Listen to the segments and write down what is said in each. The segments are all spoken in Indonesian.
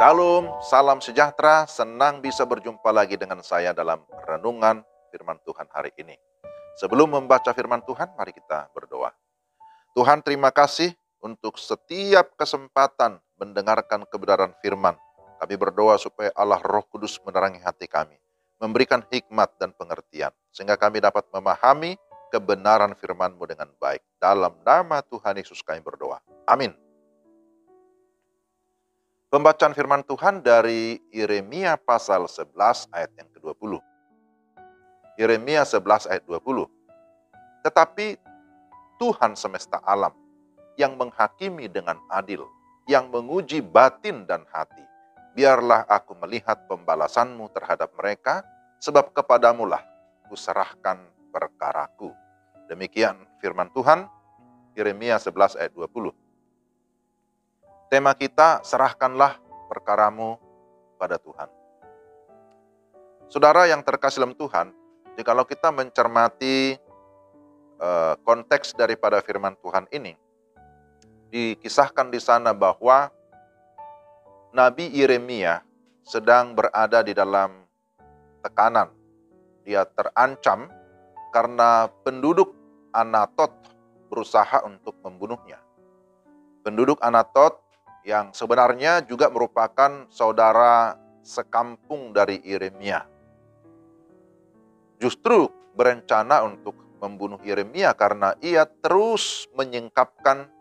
Shalom, salam sejahtera, senang bisa berjumpa lagi dengan saya dalam renungan firman Tuhan hari ini. Sebelum membaca firman Tuhan, mari kita berdoa. Tuhan, terima kasih untuk setiap kesempatan mendengarkan kebenaran firman. Kami berdoa supaya Allah Roh Kudus menerangi hati kami, memberikan hikmat dan pengertian, sehingga kami dapat memahami kebenaran firman-Mu dengan baik. Dalam nama Tuhan Yesus kami berdoa. Amin. Pembacaan firman Tuhan dari Yeremia pasal 11 ayat yang ke-20. Yeremia 11 ayat 20. Tetapi Tuhan semesta alam yang menghakimi dengan adil, yang menguji batin dan hati, biarlah aku melihat pembalasanmu terhadap mereka, sebab kepadamulah kuserahkan perkaraku. Demikian firman Tuhan, Yeremia 11 ayat 20. Tema kita, serahkanlah perkaramu pada Tuhan. Saudara yang terkasih dalam Tuhan, jikalau kita mencermati konteks daripada firman Tuhan ini, dikisahkan di sana bahwa Nabi Yeremia sedang berada di dalam tekanan. Dia terancam karena penduduk Anatot berusaha untuk membunuhnya. Penduduk Anatot yang sebenarnya juga merupakan saudara sekampung dari Yeremia, justru berencana untuk membunuh Yeremia karena ia terus menyingkapkan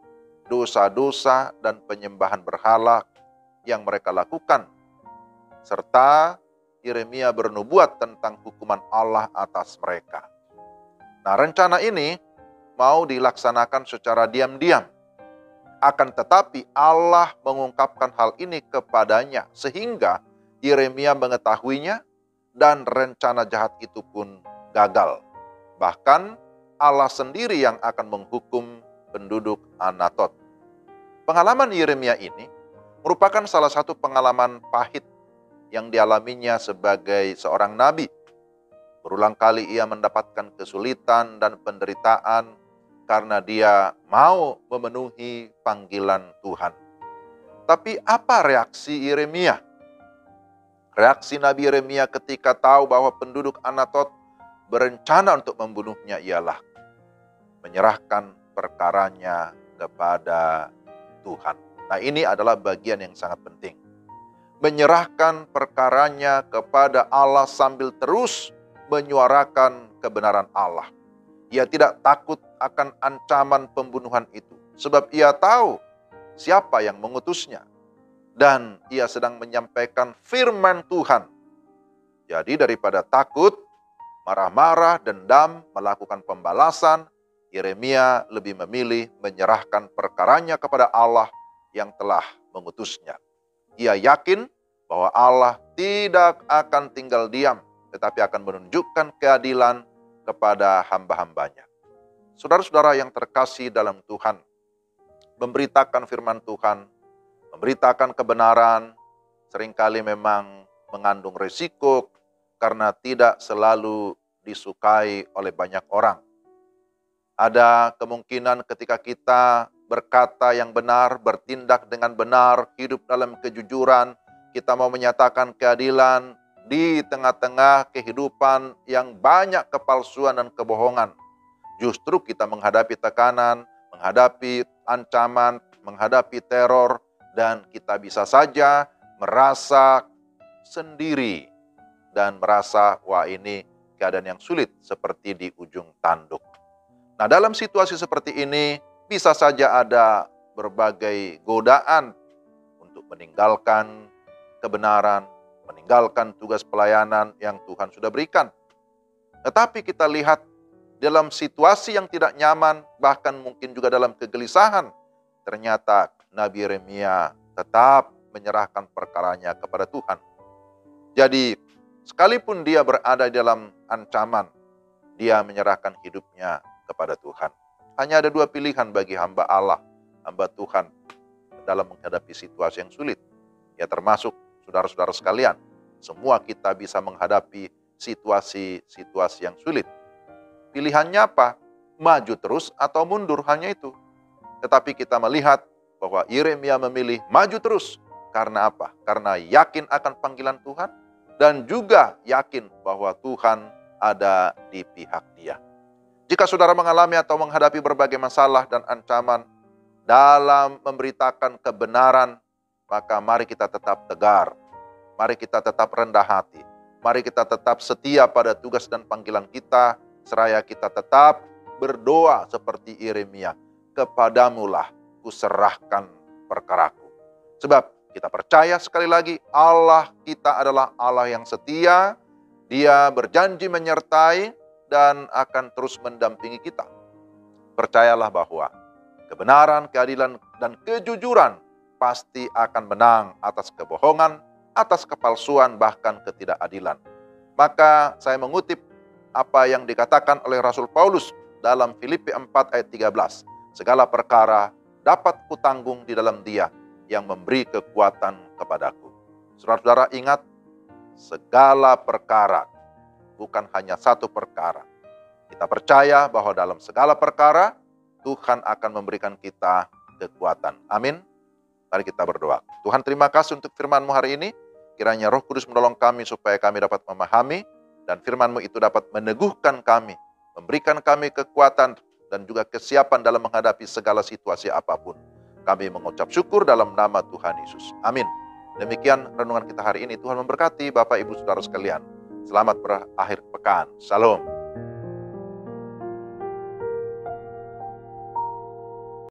dosa-dosa dan penyembahan berhala yang mereka lakukan, serta Yeremia bernubuat tentang hukuman Allah atas mereka. Nah, rencana ini mau dilaksanakan secara diam-diam. Akan tetapi Allah mengungkapkan hal ini kepadanya sehingga Yeremia mengetahuinya dan rencana jahat itu pun gagal. Bahkan Allah sendiri yang akan menghukum penduduk Anatot. Pengalaman Yeremia ini merupakan salah satu pengalaman pahit yang dialaminya sebagai seorang nabi. Berulang kali ia mendapatkan kesulitan dan penderitaan karena dia mau memenuhi panggilan Tuhan. Tapi apa reaksi Yeremia? Reaksi Nabi Yeremia ketika tahu bahwa penduduk Anatot berencana untuk membunuhnya ialah menyerahkan perkaranya kepada Tuhan. Nah, ini adalah bagian yang sangat penting. Menyerahkan perkaranya kepada Allah sambil terus menyuarakan kebenaran Allah. Ia tidak takut akan ancaman pembunuhan itu, sebab ia tahu siapa yang mengutusnya. Dan ia sedang menyampaikan firman Tuhan. Jadi daripada takut, marah-marah, dendam, melakukan pembalasan, Yeremia lebih memilih menyerahkan perkaranya kepada Allah yang telah mengutusnya. Ia yakin bahwa Allah tidak akan tinggal diam, tetapi akan menunjukkan keadilan kepada hamba-hambanya. Saudara-saudara yang terkasih dalam Tuhan, memberitakan firman Tuhan, memberitakan kebenaran, seringkali memang mengandung risiko karena tidak selalu disukai oleh banyak orang. Ada kemungkinan ketika kita berkata yang benar, bertindak dengan benar, hidup dalam kejujuran, kita mau menyatakan keadilan, di tengah-tengah kehidupan yang banyak kepalsuan dan kebohongan, justru kita menghadapi tekanan, menghadapi ancaman, menghadapi teror, dan kita bisa saja merasa sendiri dan merasa, wah ini keadaan yang sulit seperti di ujung tanduk. Nah, dalam situasi seperti ini bisa saja ada berbagai godaan untuk meninggalkan kebenaran, meninggalkan tugas pelayanan yang Tuhan sudah berikan. Tetapi kita lihat dalam situasi yang tidak nyaman, bahkan mungkin juga dalam kegelisahan, ternyata Nabi Yeremia tetap menyerahkan perkaranya kepada Tuhan. Jadi, sekalipun dia berada dalam ancaman, dia menyerahkan hidupnya kepada Tuhan. Hanya ada dua pilihan bagi hamba Allah, hamba Tuhan dalam menghadapi situasi yang sulit. Ya, termasuk saudara-saudara sekalian, semua kita bisa menghadapi situasi-situasi yang sulit. Pilihannya apa? Maju terus atau mundur, hanya itu. Tetapi kita melihat bahwa Yeremia memilih maju terus. Karena apa? Karena yakin akan panggilan Tuhan dan juga yakin bahwa Tuhan ada di pihak dia. Jika saudara mengalami atau menghadapi berbagai masalah dan ancaman dalam memberitakan kebenaran, maka mari kita tetap tegar. Mari kita tetap rendah hati. Mari kita tetap setia pada tugas dan panggilan kita, seraya kita tetap berdoa seperti Yeremia. Kepadamulah kuserahkan perkaraku. Sebab kita percaya sekali lagi Allah kita adalah Allah yang setia. Dia berjanji menyertai dan akan terus mendampingi kita. Percayalah bahwa kebenaran, keadilan, dan kejujuran pasti akan menang atas kebohongan, atas kepalsuan, bahkan ketidakadilan. Maka saya mengutip apa yang dikatakan oleh Rasul Paulus dalam Filipi 4 ayat 13. Segala perkara dapat kutanggung di dalam Dia yang memberi kekuatan kepadaku. Saudara-saudara ingat, segala perkara, bukan hanya satu perkara. Kita percaya bahwa dalam segala perkara, Tuhan akan memberikan kita kekuatan. Amin. Mari kita berdoa. Tuhan, terima kasih untuk firman-Mu hari ini. Kiranya Roh Kudus menolong kami supaya kami dapat memahami dan firman-Mu itu dapat meneguhkan kami, memberikan kami kekuatan dan juga kesiapan dalam menghadapi segala situasi apapun. Kami mengucap syukur dalam nama Tuhan Yesus. Amin. Demikian renungan kita hari ini. Tuhan memberkati Bapak Ibu Saudara sekalian. Selamat berakhir pekan. Shalom.